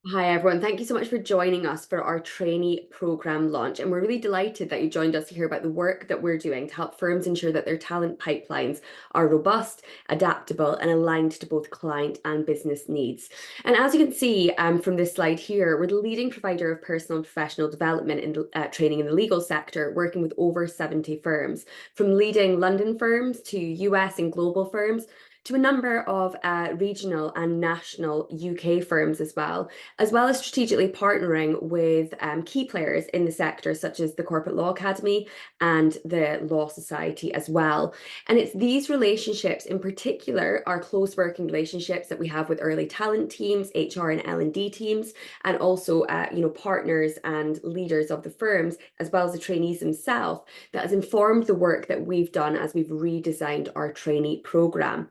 Hi everyone, thank you so much for joining us for our trainee program launch. And we're really delighted that you joined us to hear about the work that we're doing to help firms ensure that their talent pipelines are robust, adaptable, and aligned to both client and business needs. And as you can see from this slide here, we're the leading provider of personal and professional development and training in the legal sector, working with over 70 firms, from leading London firms to US and global firms, to a number of regional and national UK firms as well as strategically partnering with key players in the sector, such as the Corporate Law Academy and the Law Society as well. And it's these relationships in particular, our close working relationships that we have with early talent teams, HR and L&D teams, and also partners and leaders of the firms, as well as the trainees themselves, that has informed the work that we've done as we've redesigned our trainee program.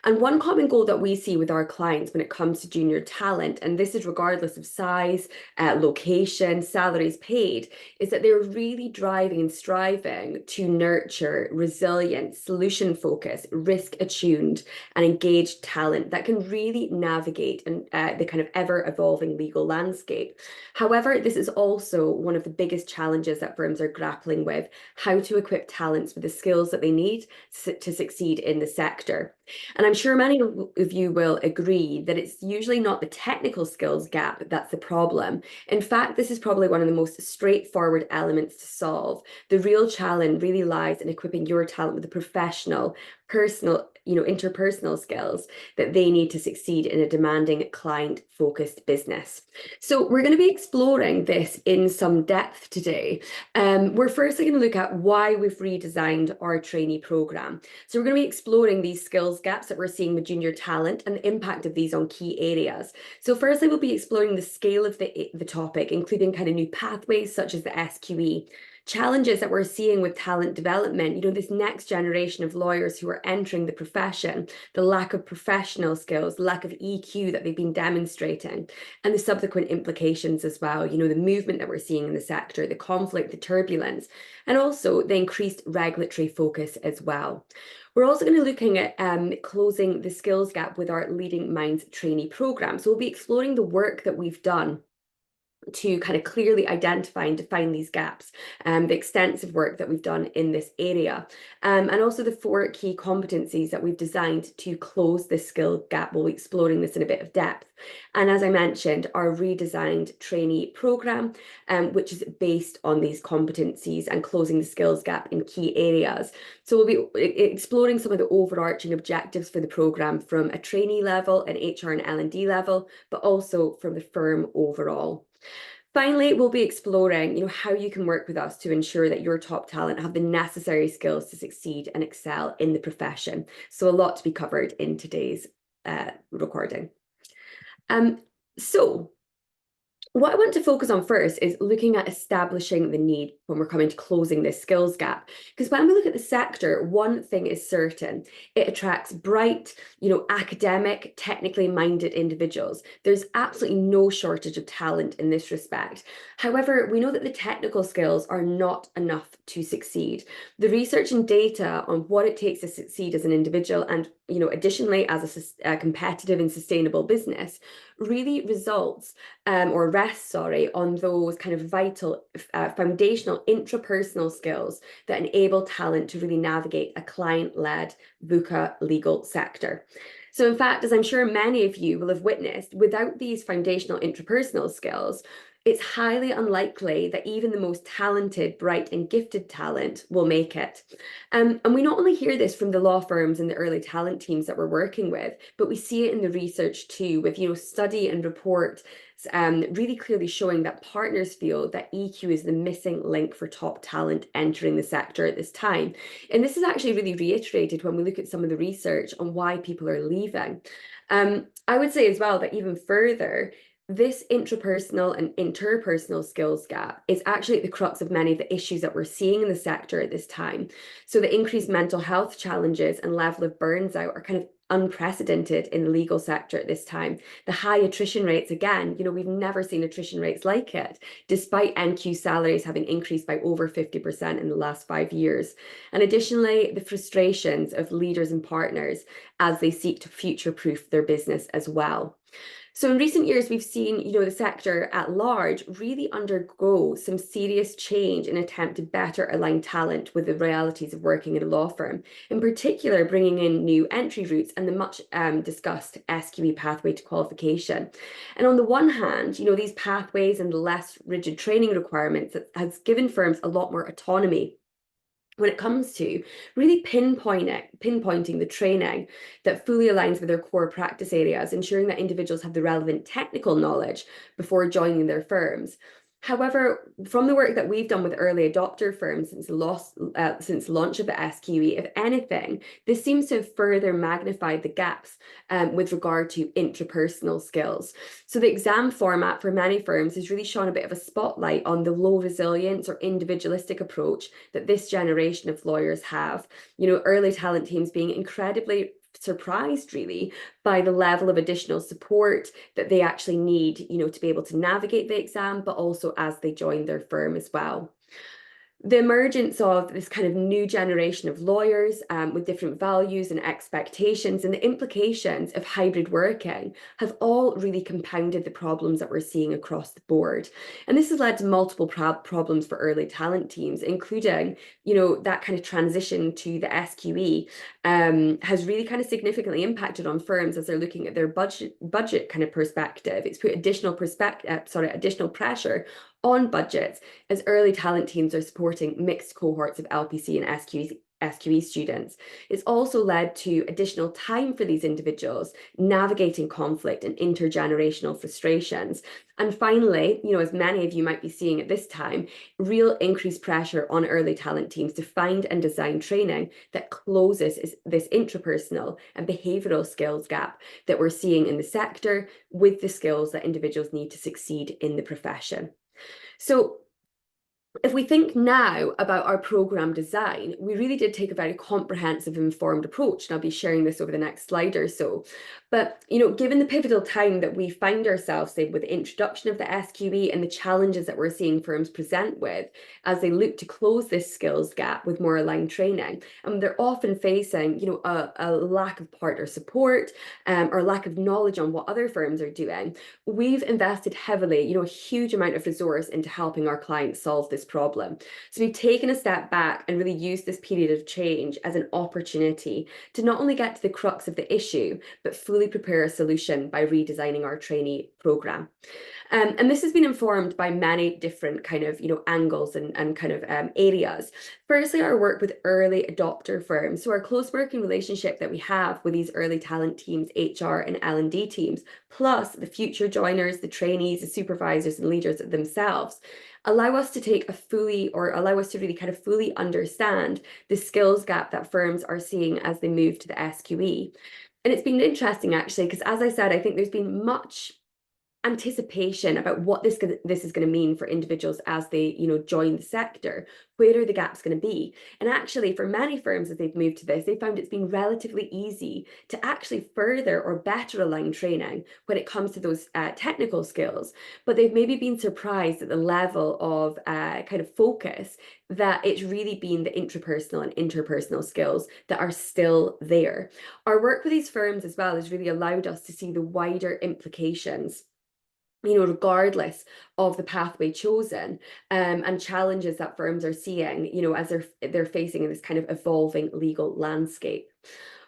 And one common goal that we see with our clients when it comes to junior talent, and this is regardless of size, location, salaries paid, is that they're really driving and striving to nurture resilient, solution focused, risk attuned, and engaged talent that can really navigate the kind of ever evolving legal landscape. However, this is also one of the biggest challenges that firms are grappling with: how to equip talents with the skills that they need to succeed in the sector. And I'm sure many of you will agree that it's usually not the technical skills gap that's the problem. In fact, this is probably one of the most straightforward elements to solve. The real challenge really lies in equipping your talent with the professional, personal, interpersonal skills that they need to succeed in a demanding client-focused business. So we're going to be exploring this in some depth today. We're firstly going to look at why we've redesigned our trainee program. So we're going to be exploring these skills gaps that we're seeing with junior talent and the impact of these on key areas. So firstly, we'll be exploring the scale of the topic, including kind of new pathways such as the SQE, challenges that we're seeing with talent development, this next generation of lawyers who are entering the profession, the lack of professional skills, lack of EQ that they've been demonstrating, and the subsequent implications as well, the movement that we're seeing in the sector, the conflict, the turbulence, and also the increased regulatory focus as well. We're also going to be looking at closing the skills gap with our Leading Minds trainee program. So we'll be exploring the work that we've done to kind of clearly identify and define these gaps, the extensive work that we've done in this area, and also the 4 key competencies that we've designed to close this skill gap. We'll be exploring this in a bit of depth. And as I mentioned, our redesigned trainee program, which is based on these competencies and closing the skills gap in key areas. So we'll be exploring some of the overarching objectives for the program from a trainee level, an HR and L&D level, but also from the firm overall. Finally, we'll be exploring, how you can work with us to ensure that your top talent have the necessary skills to succeed and excel in the profession. So a lot to be covered in today's recording. So what I want to focus on first is looking at establishing the need when we're coming to closing this skills gap. Because when we look at the sector, one thing is certain: it attracts bright, academic, technically minded individuals. There's absolutely no shortage of talent in this respect. However, we know that the technical skills are not enough to succeed. The research and data on what it takes to succeed as an individual and, additionally as a competitive and sustainable business really results or rests, on those kind of vital foundational intrapersonal skills that enable talent to really navigate a client-led VUCA legal sector. So in fact, as I'm sure many of you will have witnessed, without these foundational intrapersonal skills, it's highly unlikely that even the most talented, bright, and gifted talent will make it. And we not only hear this from the law firms and the early talent teams that we're working with, but we see it in the research too, with study and report really clearly showing that partners feel that EQ is the missing link for top talent entering the sector at this time. And this is actually really reiterated when we look at some of the research on why people are leaving. I would say as well that even further, this intrapersonal and interpersonal skills gap is actually at the crux of many of the issues that we're seeing in the sector at this time. So the increased mental health challenges and level of burns out are kind of unprecedented in the legal sector at this time. The high attrition rates, again, we've never seen attrition rates like it, despite NQ salaries having increased by over 50% in the last 5 years. And additionally, the frustrations of leaders and partners as they seek to future-proof their business as well. So in recent years, we've seen, the sector at large really undergo some serious change in attempt to better align talent with the realities of working in a law firm, in particular, bringing in new entry routes and the much discussed SQE pathway to qualification. And on the one hand, these pathways and the less rigid training requirements has given firms a lot more autonomy when it comes to really pinpointing the training that fully aligns with their core practice areas, ensuring that individuals have the relevant technical knowledge before joining their firms. However, from the work that we've done with early adopter firms since launch of the SQE, if anything, this seems to have further magnified the gaps with regard to intrapersonal skills. So the exam format for many firms has really shone a bit of a spotlight on the low resilience or individualistic approach that this generation of lawyers have. Early talent teams being incredibly surprised really by the level of additional support that they actually need, to be able to navigate the exam, but also as they join their firm as well. The emergence of this kind of new generation of lawyers with different values and expectations and the implications of hybrid working have all really compounded the problems that we're seeing across the board. And this has led to multiple problems for early talent teams, including, that kind of transition to the SQE has really kind of significantly impacted on firms as they're looking at their budget kind of perspective. It's put additional pressure on budgets as early talent teams are supporting mixed cohorts of LPC and SQE students. It's also led to additional time for these individuals navigating conflict and intergenerational frustrations. And finally, as many of you might be seeing at this time, real increased pressure on early talent teams to find and design training that closes this intrapersonal and behavioral skills gap that we're seeing in the sector with the skills that individuals need to succeed in the profession. So if we think now about our program design, we really did take a very comprehensive, informed approach, and I'll be sharing this over the next slide or so. But, given the pivotal time that we find ourselves in with the introduction of the SQE and the challenges that we're seeing firms present with as they look to close this skills gap with more aligned training, and they're often facing, a lack of partner support or lack of knowledge on what other firms are doing, we've invested heavily, a huge amount of resource into helping our clients solve this problem. So we've taken a step back and really used this period of change as an opportunity to not only get to the crux of the issue, but fully prepare a solution by redesigning our trainee program. And this has been informed by many different kind of, angles and kind of areas. Firstly, our work with early adopter firms. So our close working relationship that we have with these early talent teams, HR and L&D teams, plus the future joiners, the trainees, the supervisors and leaders themselves, allow us to really kind of fully understand the skills gap that firms are seeing as they move to the SQE. And it's been interesting actually, because as I said, I think there's been much anticipation about what this is going to mean for individuals as they join the sector. Where are the gaps going to be? And actually for many firms as they've moved to this, they found it's been relatively easy to actually further or better align training when it comes to those technical skills, but they've maybe been surprised at the level of kind of focus that it's really been the intrapersonal and interpersonal skills that are still there. Our work with these firms as well has really allowed us to see the wider implications, regardless of the pathway chosen, and challenges that firms are seeing, as they're facing in this kind of evolving legal landscape.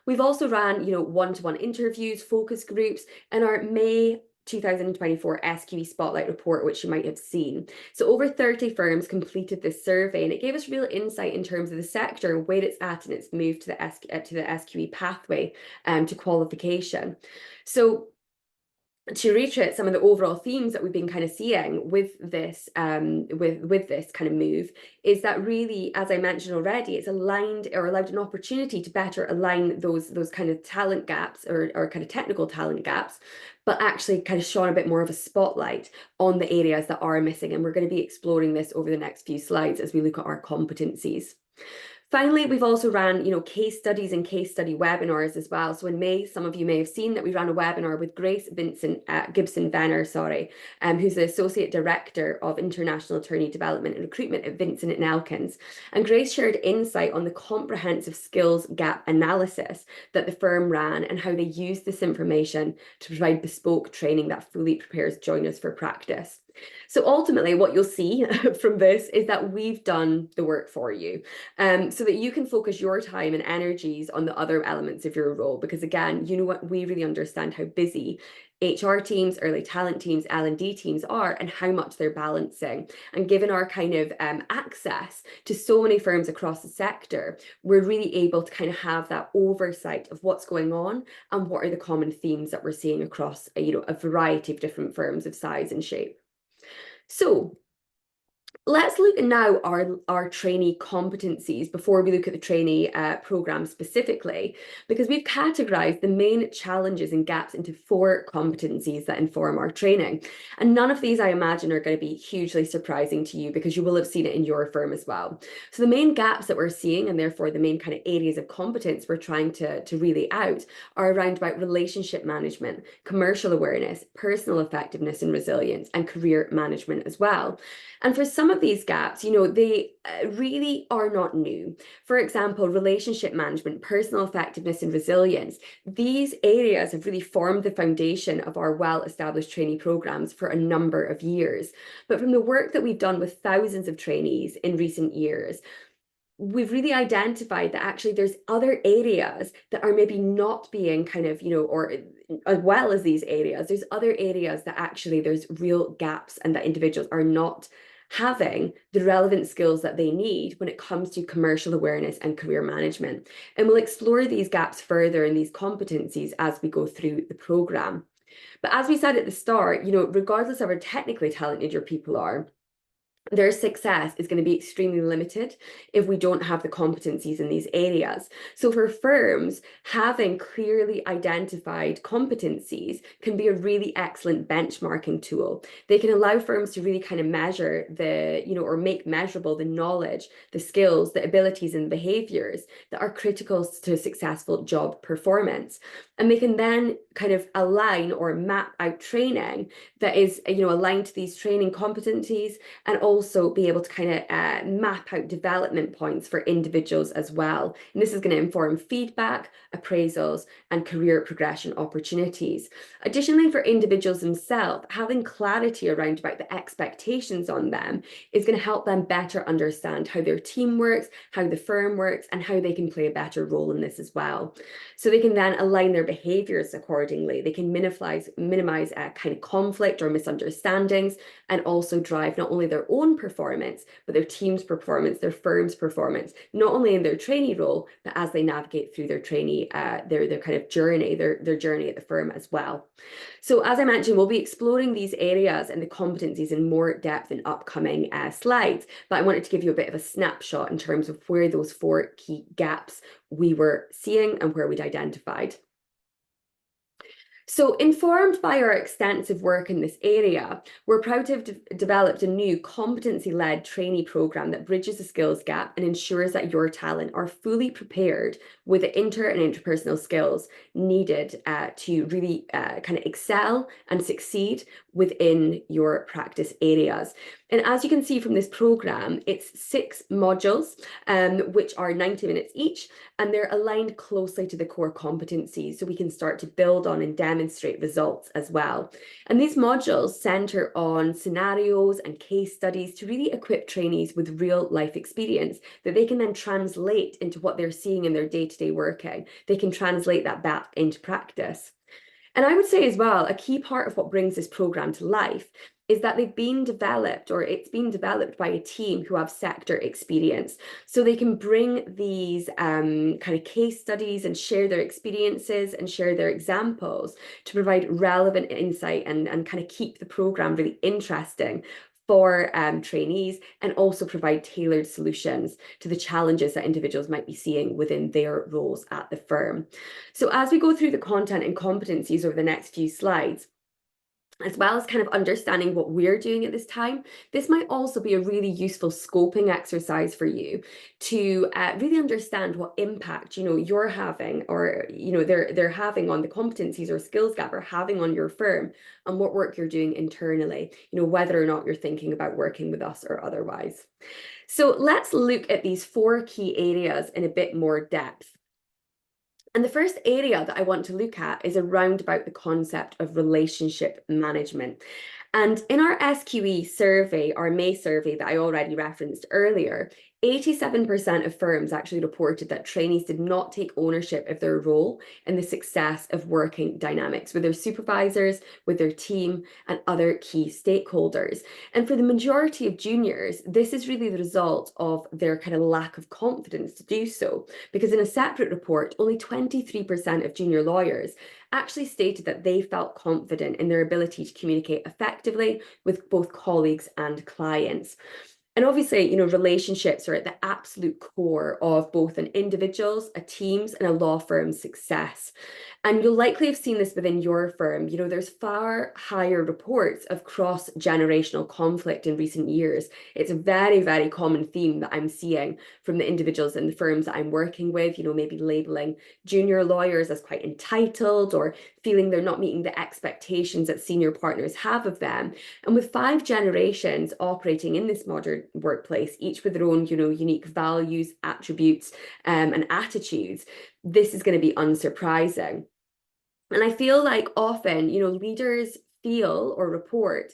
We've also ran, one-to-one interviews, focus groups, and our May 2024 SQE Spotlight report, which you might have seen. So over 30 firms completed this survey, and it gave us real insight in terms of the sector, where it's at in its move to the SQE pathway to qualification. So to reiterate some of the overall themes that we've been kind of seeing with this with this kind of move is that really, as I mentioned already, it's aligned or allowed an opportunity to better align those kind of talent gaps or kind of technical talent gaps, but actually kind of shone a bit more of a spotlight on the areas that are missing. And we're going to be exploring this over the next few slides as we look at our competencies. Finally, we've also ran, case studies and case study webinars as well. So in May, some of you may have seen that we ran a webinar with Grace Gibson Venner, who's the Associate Director of International Attorney Development and Recruitment at Vincent and Elkins. And Grace shared insight on the comprehensive skills gap analysis that the firm ran and how they used this information to provide bespoke training that fully prepares joiners for practice. So ultimately, what you'll see from this is that we've done the work for you, so that you can focus your time and energies on the other elements of your role. Because again, you know what, we really understand how busy HR teams, early talent teams, L&D teams are, and how much they're balancing. And given our kind of access to so many firms across the sector, we're really able to kind of have that oversight of what's going on and what are the common themes that we're seeing across a variety of different firms of size and shape. So let's look at now our trainee competencies before we look at the trainee program specifically, because we've categorized the main challenges and gaps into 4 competencies that inform our training. And none of these, I imagine, are going to be hugely surprising to you because you will have seen it in your firm as well. So the main gaps that we're seeing, and therefore the main kind of areas of competence we're trying to really out, are around about relationship management, commercial awareness, personal effectiveness and resilience, and career management as well. And for some of these gaps, they really are not new. For example, relationship management, personal effectiveness, and resilience. These areas have really formed the foundation of our well-established trainee programs for a number of years. But from the work that we've done with thousands of trainees in recent years, we've really identified that actually there's other areas that are maybe not being kind of, or as well as these areas, there's other areas that actually there's real gaps and that individuals are not having the relevant skills that they need when it comes to commercial awareness and career management. And we'll explore these gaps further in these competencies as we go through the program. But as we said at the start, regardless of how technically talented your people are, their success is going to be extremely limited if we don't have the competencies in these areas. So for firms, having clearly identified competencies can be a really excellent benchmarking tool. They can allow firms to really kind of measure or make measurable the knowledge, the skills, the abilities and behaviors that are critical to successful job performance. And they can then kind of align or map out training that is, aligned to these training competencies, and also be able to kind of map out development points for individuals as well. And this is going to inform feedback, appraisals, and career progression opportunities. Additionally, for individuals themselves, having clarity around about the expectations on them is going to help them better understand how their team works, how the firm works, and how they can play a better role in this as well. So they can then align their behaviors accordingly. They can minimize kind of conflict or misunderstandings, and also drive not only their own performance, but their team's performance, their firm's performance, not only in their trainee role, but as they navigate through their trainee, their kind of journey, their journey at the firm as well. So as I mentioned, we'll be exploring these areas and the competencies in more depth in upcoming slides, but I wanted to give you a bit of a snapshot in terms of where those 4 key gaps we were seeing and where we'd identified. So informed by our extensive work in this area, we're proud to have developed a new competency-led trainee program that bridges the skills gap and ensures that your talent are fully prepared with the inter and interpersonal skills needed to really kind of excel and succeed within your practice areas. And as you can see from this program, it's 6 modules, which are 90 minutes each, and they're aligned closely to the core competencies, so we can start to build on and demonstrate results as well. And these modules center on scenarios and case studies to really equip trainees with real life experience that they can then translate into what they're seeing in their day-to-day working. They can translate that back into practice. And I would say as well, a key part of what brings this program to life is that it's been developed by a team who have sector experience. So they can bring these kind of case studies and share their experiences and share their examples to provide relevant insight and kind of keep the program really interesting for trainees, and also provide tailored solutions to the challenges that individuals might be seeing within their roles at the firm. So as we go through the content and competencies over the next few slides, as well as kind of understanding what we're doing at this time, this might also be a really useful scoping exercise for you to really understand what impact, you're having, or, they're having on the competencies or skills gap, or having on your firm, and what work you're doing internally, whether or not you're thinking about working with us or otherwise. So let's look at these 4 key areas in a bit more depth. And the first area that I want to look at is around about the concept of relationship management. And in our SQE survey, our May survey that I already referenced earlier, 87% of firms actually reported that trainees did not take ownership of their role in the success of working dynamics with their supervisors, with their team, and other key stakeholders. And for the majority of juniors, this is really the result of their kind of lack of confidence to do so. Because in a separate report, only 23% of junior lawyers actually stated that they felt confident in their ability to communicate effectively with both colleagues and clients. And obviously, relationships are at the absolute core of both an individual's, a team's, and a law firm's success. And you'll likely have seen this within your firm. There's far higher reports of cross-generational conflict in recent years. It's a very, very common theme that I'm seeing from the individuals in the firms that I'm working with, maybe labeling junior lawyers as quite entitled, or feeling they're not meeting the expectations that senior partners have of them. And with 5 generations operating in this modern workplace, each with their own, unique values, attributes, and attitudes, this is going to be unsurprising. And I feel like often, leaders feel or report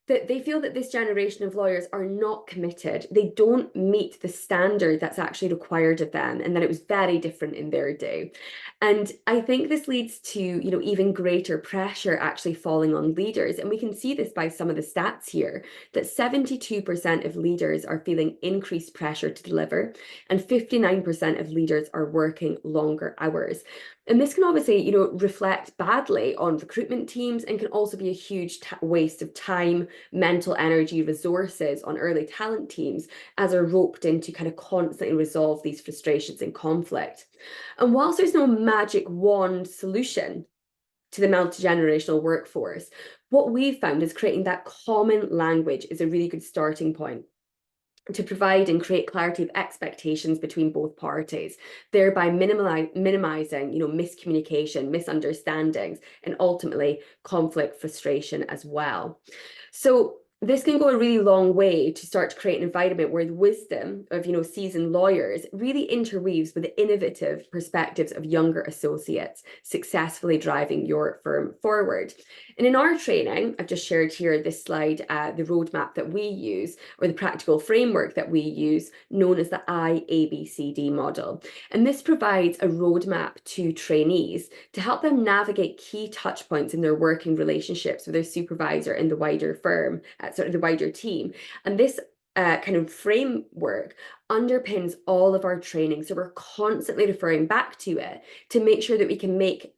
that they feel that this generation of lawyers are not committed. They don't meet the standard that's actually required of them, and that it was very different in their day. And I think this leads to, even greater pressure actually falling on leaders. And we can see this by some of the stats here, that 72% of leaders are feeling increased pressure to deliver, and 59% of leaders are working longer hours. And this can obviously, reflect badly on recruitment teams, and can also be a huge waste of time, mental energy, resources on early talent teams, as are roped in to kind of constantly resolve these frustrations and conflict. And whilst there's no magic wand solution to the multi-generational workforce, what we've found is creating that common language is a really good starting point to provide and create clarity of expectations between both parties, thereby minimizing, miscommunication, misunderstandings, and ultimately conflict, frustration as well. So this can go a really long way to start to create an environment where the wisdom of, seasoned lawyers really interweaves with the innovative perspectives of younger associates, successfully driving your firm forward. And in our training, I've just shared here this slide, the roadmap that we use, or the practical framework that we use, known as the IABCD model. And this provides a roadmap to trainees to help them navigate key touch points in their working relationships with their supervisor in the wider firm, sort of the wider team. And this kind of framework underpins all of our training. So we're constantly referring back to it to make sure that we can make,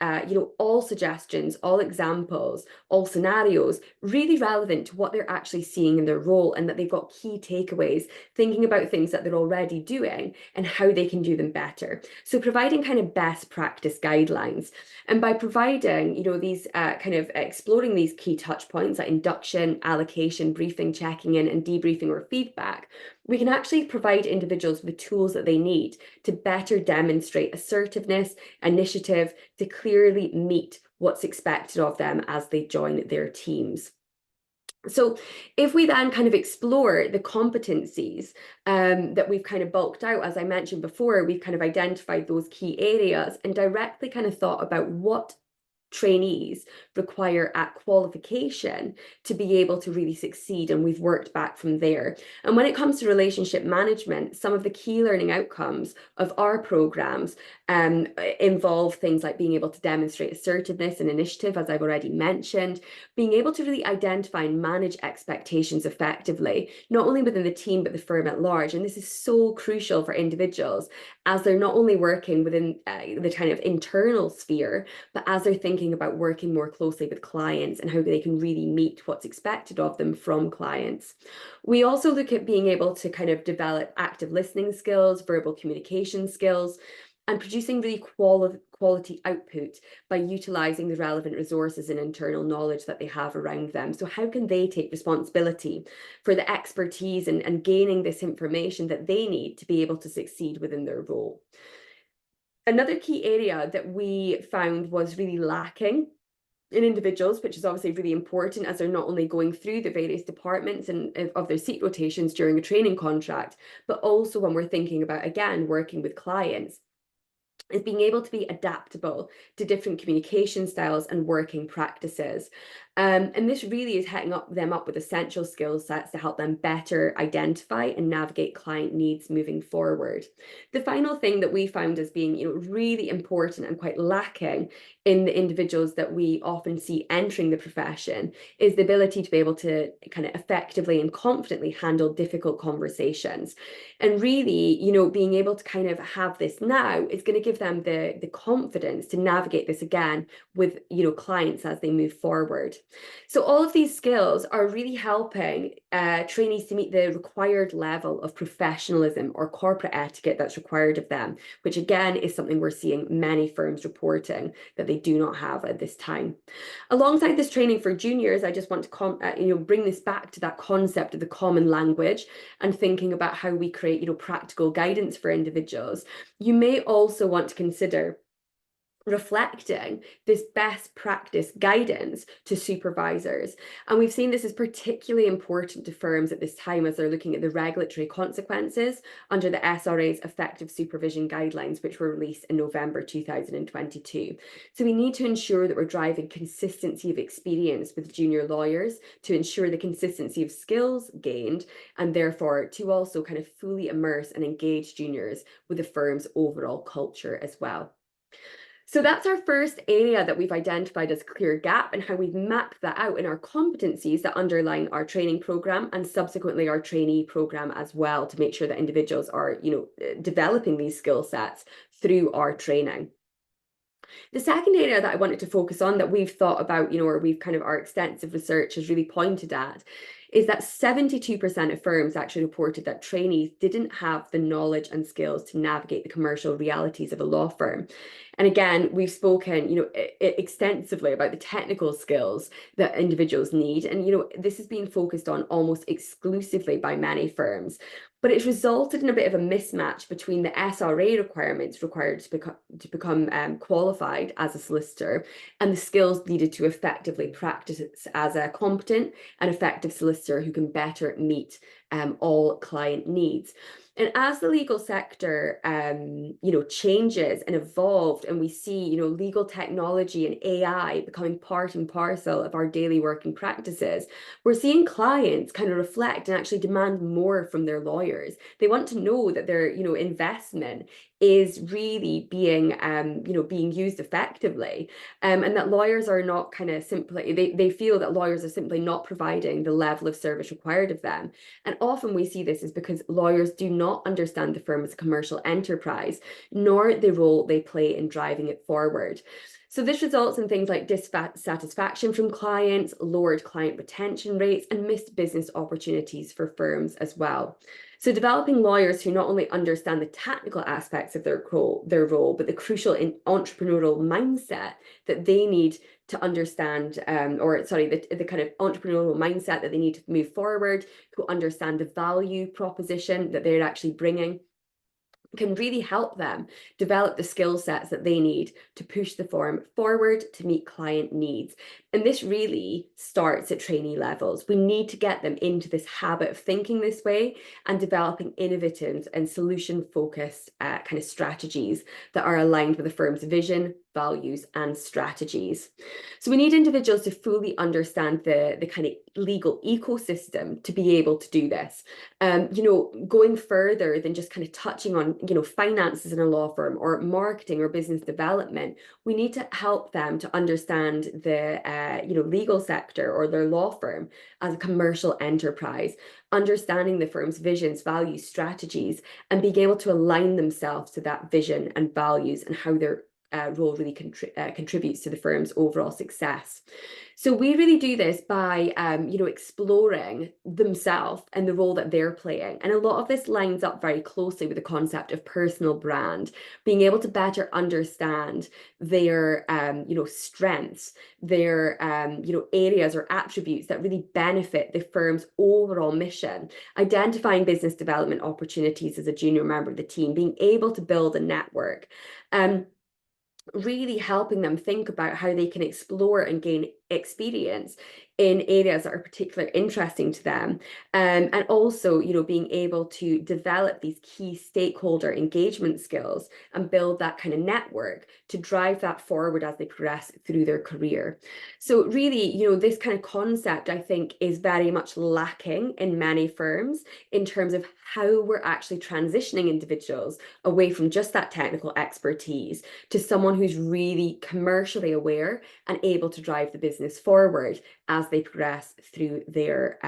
all suggestions, all examples, all scenarios really relevant to what they're actually seeing in their role, and that they've got key takeaways, thinking about things that they're already doing and how they can do them better. So providing kind of best practice guidelines. And by providing, these kind of exploring these key touch points like induction, allocation, briefing, checking in, and debriefing or feedback, we can actually provide individuals with the tools that they need to better demonstrate assertiveness, initiative, to clearly meet what's expected of them as they join their teams. So if we then kind of explore the competencies that we've kind of bulked out, as I mentioned before, we've kind of identified those key areas and directly kind of thought about what trainees require at qualification to be able to really succeed, and we've worked back from there. And when it comes to relationship management, some of the key learning outcomes of our programs involve things like being able to demonstrate assertiveness and initiative, as I've already mentioned, being able to really identify and manage expectations effectively, not only within the team but the firm at large. And this is so crucial for individuals, as they're not only working within the kind of internal sphere, but as they're thinking about working more closely with clients and how they can really meet what's expected of them from clients. We also look at being able to kind of develop active listening skills, verbal communication skills, and producing really quality output by utilizing the relevant resources and internal knowledge that they have around them. So how can they take responsibility for the expertise and gaining this information that they need to be able to succeed within their role? Another key area that we found was really lacking in individuals, which is obviously really important as they're not only going through the various departments and of their seat rotations during a training contract, but also when we're thinking about, again, working with clients, is being able to be adaptable to different communication styles and working practices. And this really is setting them up with essential skill sets to help them better identify and navigate client needs moving forward. The final thing that we found as being, really important and quite lacking in the individuals that we often see entering the profession is the ability to be able to kind of effectively and confidently handle difficult conversations. And really, being able to kind of have this now is going to give them the confidence to navigate this again with, clients as they move forward. So all of these skills are really helping trainees to meet the required level of professionalism or corporate etiquette that's required of them, which again is something we're seeing many firms reporting that they do not have at this time. Alongside this training for juniors, I just want to bring this back to that concept of the common language and thinking about how we create, practical guidance for individuals. You may also want to consider reflecting this best practice guidance to supervisors. And we've seen this is particularly important to firms at this time as they're looking at the regulatory consequences under the SRA's effective supervision guidelines, which were released in November 2022. So we need to ensure that we're driving consistency of experience with junior lawyers to ensure the consistency of skills gained, and therefore to also kind of fully immerse and engage juniors with the firm's overall culture as well. So that's our first area that we've identified as clear gap, and how we've mapped that out in our competencies that underline our training program and subsequently our trainee program as well, to make sure that individuals are, developing these skill sets through our training. The second area that I wanted to focus on that we've thought about, or we've kind of our extensive research has really pointed at, is that 72% of firms actually reported that trainees didn't have the knowledge and skills to navigate the commercial realities of a law firm. And again, we've spoken, extensively about the technical skills that individuals need. And, this has been focused on almost exclusively by many firms. But it's resulted in a bit of a mismatch between the SRA requirements required to become qualified as a solicitor and the skills needed to effectively practice as a competent and effective solicitor who can better meet all client needs. And as the legal sector, changes and evolved, and we see, legal technology and AI becoming part and parcel of our daily working practices, we're seeing clients kind of reflect and actually demand more from their lawyers. They want to know that their, investment is really being, being used effectively, and that lawyers are not kind of simply, they feel that lawyers are simply not providing the level of service required of them. And often we see this is because lawyers do not understand the firm as a commercial enterprise, nor the role they play in driving it forward. So this results in things like dissatisfaction from clients, lowered client retention rates, and missed business opportunities for firms as well. So developing lawyers who not only understand the technical aspects of their role, but the crucial entrepreneurial mindset that they need to understand, the kind of entrepreneurial mindset that they need to move forward, who understand the value proposition that they're actually bringing, can really help them develop the skill sets that they need to push the firm forward to meet client needs. And this really starts at trainee levels. We need to get them into this habit of thinking this way and developing innovative and solution-focused kind of strategies that are aligned with the firm's vision, values, and strategies. So we need individuals to fully understand the kind of legal ecosystem to be able to do this. Going further than just kind of touching on, finances in a law firm or marketing or business development, we need to help them to understand the, legal sector or their law firm as a commercial enterprise, understanding the firm's visions, values, strategies, and being able to align themselves to that vision and values and how they're role really contributes to the firm's overall success. So we really do this by, exploring themselves and the role that they're playing. And a lot of this lines up very closely with the concept of personal brand, being able to better understand their, strengths, their, areas or attributes that really benefit the firm's overall mission, identifying business development opportunities as a junior member of the team, being able to build a network. Really helping them think about how they can explore and gain experience in areas that are particularly interesting to them, and also being able to develop these key stakeholder engagement skills and build that kind of network to drive that forward as they progress through their career. So really, this kind of concept, I think, is very much lacking in many firms in terms of how we're actually transitioning individuals away from just that technical expertise to someone who's really commercially aware and able to drive the business forward as they progress through their,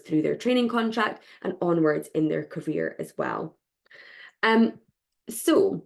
through their training contract and onwards in their career as well. So,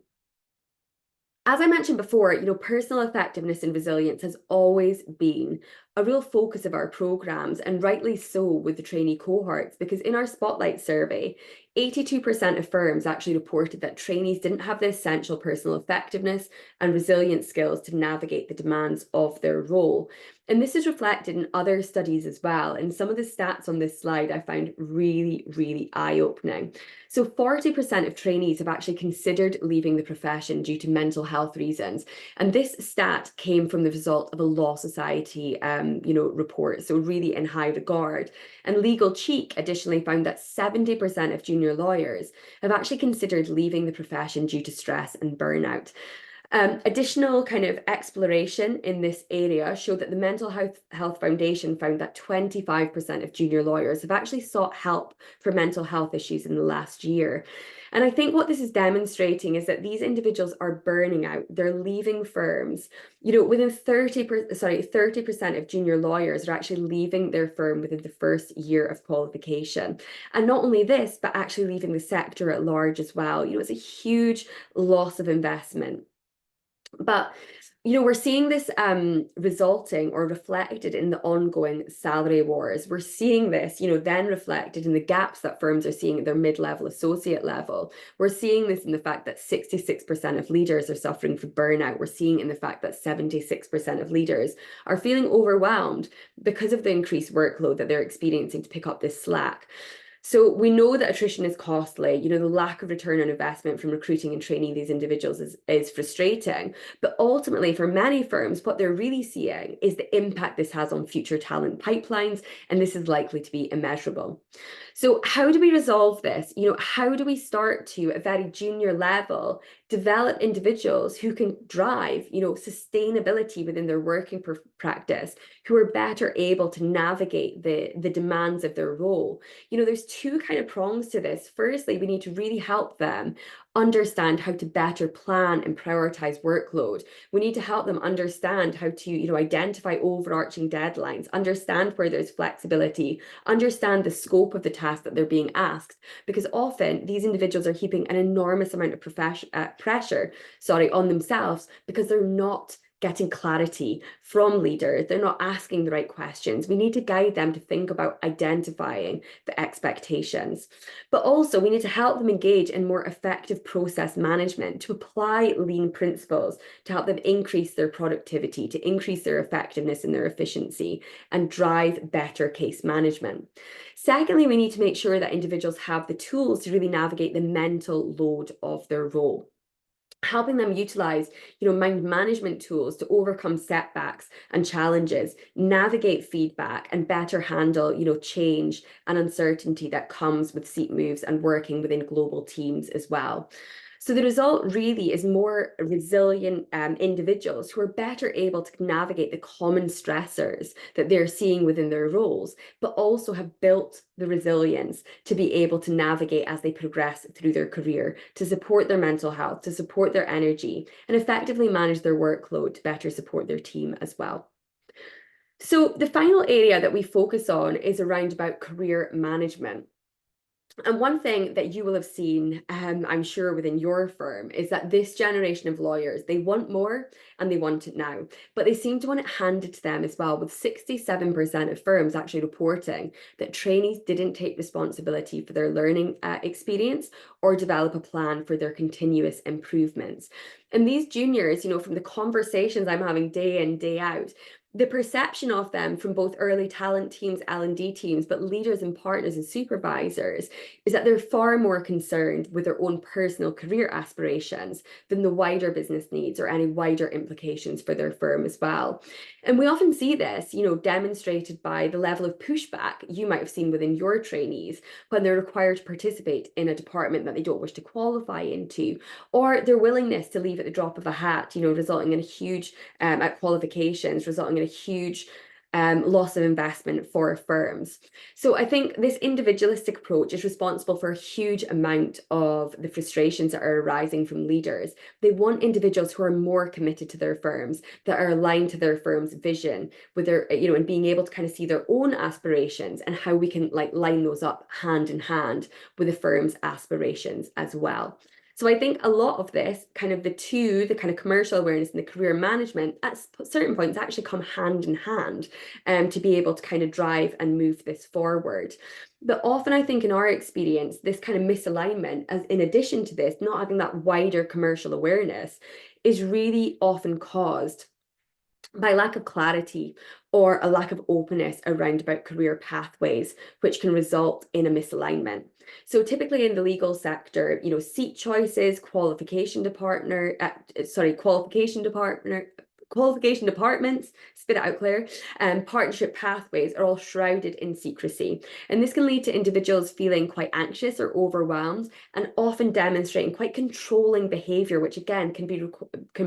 as I mentioned before, personal effectiveness and resilience has always been a real focus of our programs, and rightly so with the trainee cohorts, because in our Spotlight survey, 82% of firms actually reported that trainees didn't have the essential personal effectiveness and resilience skills to navigate the demands of their role. And this is reflected in other studies as well. And some of the stats on this slide I found really, really eye-opening. So 40% of trainees have actually considered leaving the profession due to mental health reasons. And this stat came from the result of a Law Society report, so really in high regard. And Legal Cheek additionally found that 70% of junior lawyers have actually considered leaving the profession due to stress and burnout. Additional kind of exploration in this area showed that the Mental Health Foundation found that 25% of junior lawyers have actually sought help for mental health issues in the last year. And I think what this is demonstrating is that these individuals are burning out. They're leaving firms. Within 30% of junior lawyers are actually leaving their firm within the first year of qualification. And not only this, but actually leaving the sector at large as well. It's a huge loss of investment. But we're seeing this resulting or reflected in the ongoing salary wars. We're seeing this, then reflected in the gaps that firms are seeing at their mid-level associate level. We're seeing this in the fact that 66% of leaders are suffering from burnout. We're seeing in the fact that 76% of leaders are feeling overwhelmed because of the increased workload that they're experiencing to pick up this slack. So we know that attrition is costly. The lack of return on investment from recruiting and training these individuals is frustrating. But ultimately, for many firms, what they're really seeing is the impact this has on future talent pipelines, and this is likely to be immeasurable. So how do we resolve this? How do we start to, at a very junior level, develop individuals who can drive, sustainability within their working practice, who are better able to navigate the demands of their role? There's two kind of prongs to this. Firstly, we need to really help them understand how to better plan and prioritize workload. We need to help them understand how to, identify overarching deadlines, understand where there's flexibility, understand the scope of the task that they're being asked, because often these individuals are heaping an enormous amount of pressure on themselves because they're not getting clarity from leaders. They're not asking the right questions. We need to guide them to think about identifying the expectations. But also we need to help them engage in more effective process management, to apply lean principles, to help them increase their productivity, to increase their effectiveness and their efficiency, and drive better case management. Secondly, we need to make sure that individuals have the tools to really navigate the mental load of their role, helping them utilize, mind management tools to overcome setbacks and challenges, navigate feedback, and better handle, change and uncertainty that comes with seat moves and working within global teams as well. So the result really is more resilient individuals who are better able to navigate the common stressors that they're seeing within their roles, but also have built the resilience to be able to navigate as they progress through their career, to support their mental health, to support their energy, and effectively manage their workload to better support their team as well. So the final area that we focus on is around about career management. And one thing that you will have seen, I'm sure within your firm, is that this generation of lawyers, they want more and they want it now, but they seem to want it handed to them as well, with 67% of firms actually reporting that trainees didn't take responsibility for their learning experience or develop a plan for their continuous improvements. And these juniors, from the conversations I'm having day in, day out, the perception of them from both early talent teams, L&D teams, but leaders and partners and supervisors is that they're far more concerned with their own personal career aspirations than the wider business needs or any wider implications for their firm as well. And we often see this, demonstrated by the level of pushback you might have seen within your trainees when they're required to participate in a department that they don't wish to qualify into, or their willingness to leave at the drop of a hat, resulting in a huge at qualifications, resulting in a huge loss of investment for firms. So I think this individualistic approach is responsible for a huge amount of the frustrations that are arising from leaders. They want individuals who are more committed to their firms, that are aligned to their firm's vision, with their, and being able to kind of see their own aspirations and how we can line those up hand in hand with the firm's aspirations as well. So I think a lot of this, the kind of commercial awareness and the career management at certain points actually come hand in hand to be able to kind of drive and move this forward. But often I think in our experience, this kind of misalignment, as in addition to this, not having that wider commercial awareness, is really often caused by lack of clarity or a lack of openness around about career pathways, which can result in a misalignment. So typically in the legal sector, seat choices, qualification departments, spit it out, Claire, and partnership pathways are all shrouded in secrecy. And this can lead to individuals feeling quite anxious or overwhelmed and often demonstrating quite controlling behavior, which again can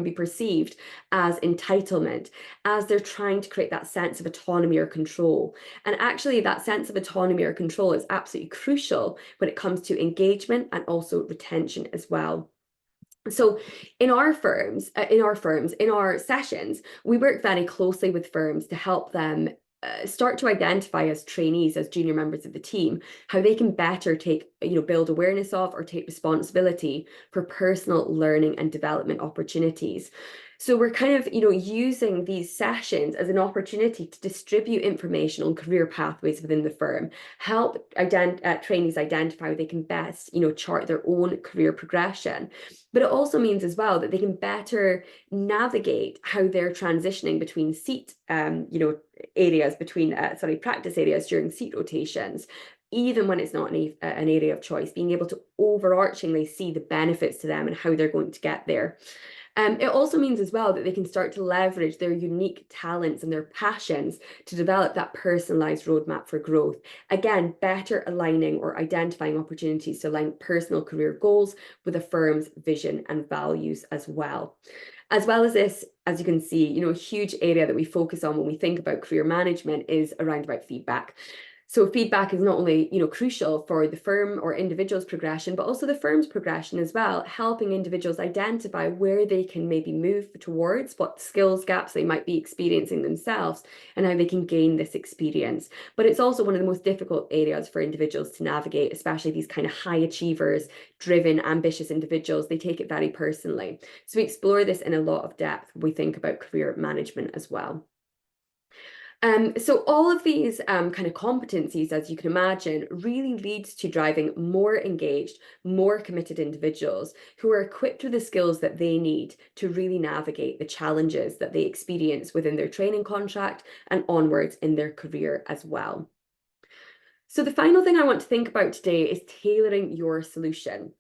be perceived as entitlement, as they're trying to create that sense of autonomy or control. And actually that sense of autonomy or control is absolutely crucial when it comes to engagement and also retention as well. So in our sessions, we work very closely with firms to help them start to identify as trainees, as junior members of the team, how they can better build awareness of or take responsibility for personal learning and development opportunities. So we're kind of, using these sessions as an opportunity to distribute information on career pathways within the firm, help trainees identify how they can best, chart their own career progression. But it also means as well that they can better navigate how they're transitioning between practice areas during seat rotations, even when it's not an area of choice, being able to overarchingly see the benefits to them and how they're going to get there. It also means as well that they can start to leverage their unique talents and their passions to develop that personalized roadmap for growth. Again, better aligning or identifying opportunities to align personal career goals with a firm's vision and values as well. As well as this, as you can see, a huge area that we focus on when we think about career management is around about feedback. So feedback is not only, crucial for the firm or individual's progression, but also the firm's progression as well, helping individuals identify where they can maybe move towards, what skills gaps they might be experiencing themselves, and how they can gain this experience. But it's also one of the most difficult areas for individuals to navigate, especially these kind of high achievers, driven, ambitious individuals. They take it very personally. So we explore this in a lot of depth when we think about career management as well. So all of these kind of competencies, as you can imagine, really leads to driving more engaged, more committed individuals who are equipped with the skills that they need to really navigate the challenges that they experience within their training contract and onwards in their career as well. So the final thing I want to think about today is tailoring your solution.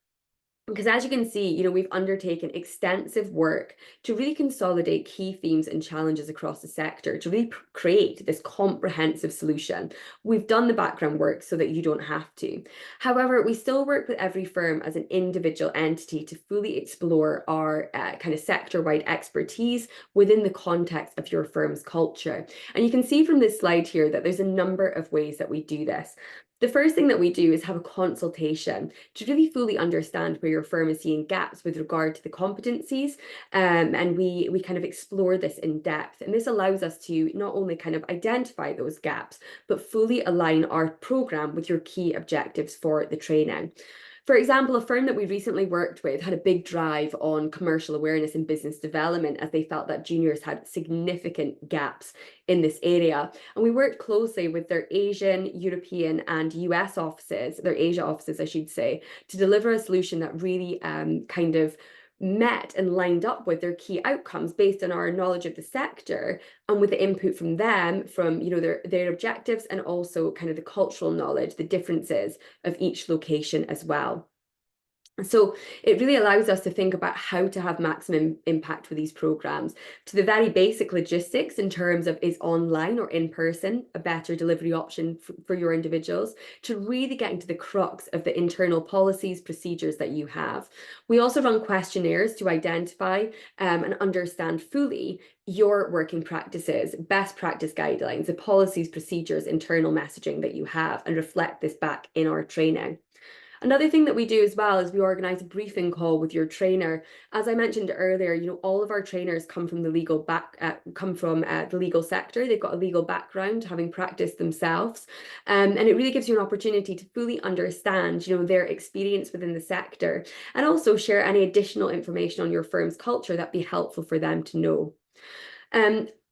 Because as you can see, we've undertaken extensive work to really consolidate key themes and challenges across the sector to really create this comprehensive solution. We've done the background work so that you don't have to. However, we still work with every firm as an individual entity to fully explore our kind of sector-wide expertise within the context of your firm's culture. And you can see from this slide here that there's a number of ways that we do this. The first thing that we do is have a consultation to really fully understand where your firm is seeing gaps with regard to the competencies. And we kind of explore this in depth. And this allows us to not only kind of identify those gaps, but fully align our program with your key objectives for the training. For example, a firm that we recently worked with had a big drive on commercial awareness and business development as they felt that juniors had significant gaps in this area. And we worked closely with their Asian, European, and US offices, their Asia offices, I should say, to deliver a solution that really kind of met and lined up with their key outcomes based on our knowledge of the sector and with the input from them, from their objectives, and also kind of the cultural knowledge, the differences of each location as well. So it really allows us to think about how to have maximum impact with these programs, to the very basic logistics in terms of, is online or in person a better delivery option for your individuals, to really getting to the crux of the internal policies, procedures that you have. We also run questionnaires to identify and understand fully your working practices, best practice guidelines, the policies, procedures, internal messaging that you have, and reflect this back in our training. Another thing that we do as well is we organize a briefing call with your trainer. As I mentioned earlier, all of our trainers come from the legal the legal sector. They've got a legal background, having practiced themselves, and it really gives you an opportunity to fully understand, their experience within the sector, and also share any additional information on your firm's culture that'd be helpful for them to know.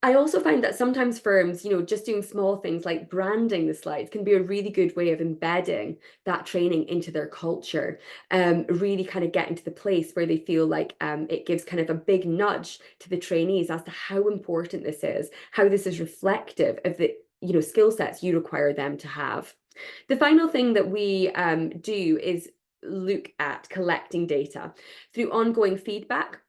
I also find that sometimes firms, just doing small things like branding the slides can be a really good way of embedding that training into their culture, really kind of getting to the place where they feel like it gives kind of a big nudge to the trainees as to how important this is, how this is reflective of the skill sets you require them to have. The final thing that we do is look at collecting data through ongoing feedback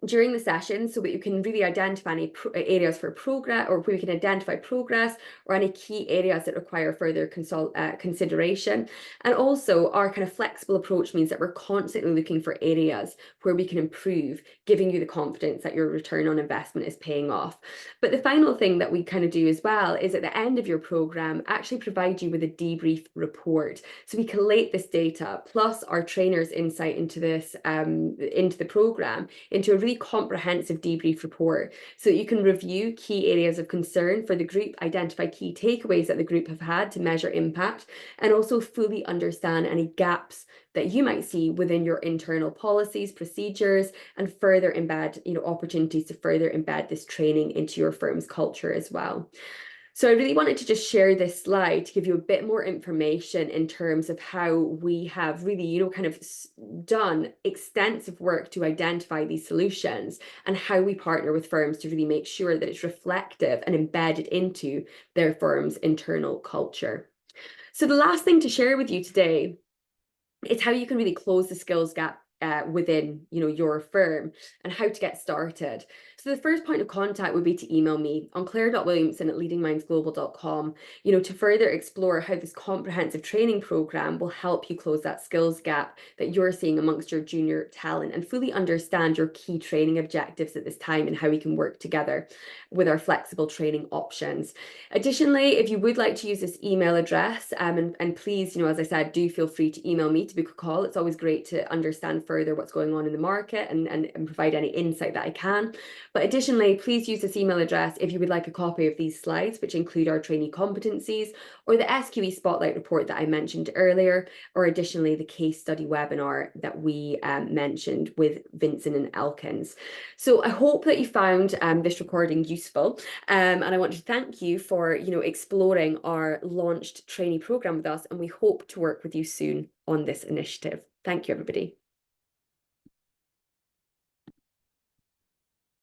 during the session, so that you can really identify any areas for progress, or where we can identify progress, or any key areas that require further consideration. And also, our kind of flexible approach means that we're constantly looking for areas where we can improve, giving you the confidence that your return on investment is paying off. But the final thing that we kind of do as well is, at the end of your program, actually provide you with a debrief report. So we collate this data plus our trainers' insight into this, into the program, into a really comprehensive debrief report, so that you can review key areas of concern for the group, identify key takeaways that the group have had to measure impact, and also fully understand any gaps that you might see within your internal policies, procedures, and further embed, opportunities to further embed this training into your firm's culture as well. So I really wanted to just share this slide to give you a bit more information in terms of how we have really, kind of done extensive work to identify these solutions, and how we partner with firms to really make sure that it's reflective and embedded into their firm's internal culture. So the last thing to share with you today is how you can really close the skills gap within your firm, and how to get started. So the first point of contact would be to email me on claire.williamson@leadingmindsglobal.com, to further explore how this comprehensive training program will help you close that skills gap that you're seeing amongst your junior talent, and fully understand your key training objectives at this time, and how we can work together with our flexible training options. Additionally, if you would like to use this email address, and please, as I said, do feel free to email me to book a call. It's always great to understand further what's going on in the market, and provide any insight that I can. But additionally, please use this email address if you would like a copy of these slides, which include our trainee competencies, or the SQE Spotlight report that I mentioned earlier, or additionally the case study webinar that we mentioned with Vincent and Elkins. So I hope that you found this recording useful, and I want to thank you for exploring our launched trainee program with us, and we hope to work with you soon on this initiative. Thank you, everybody.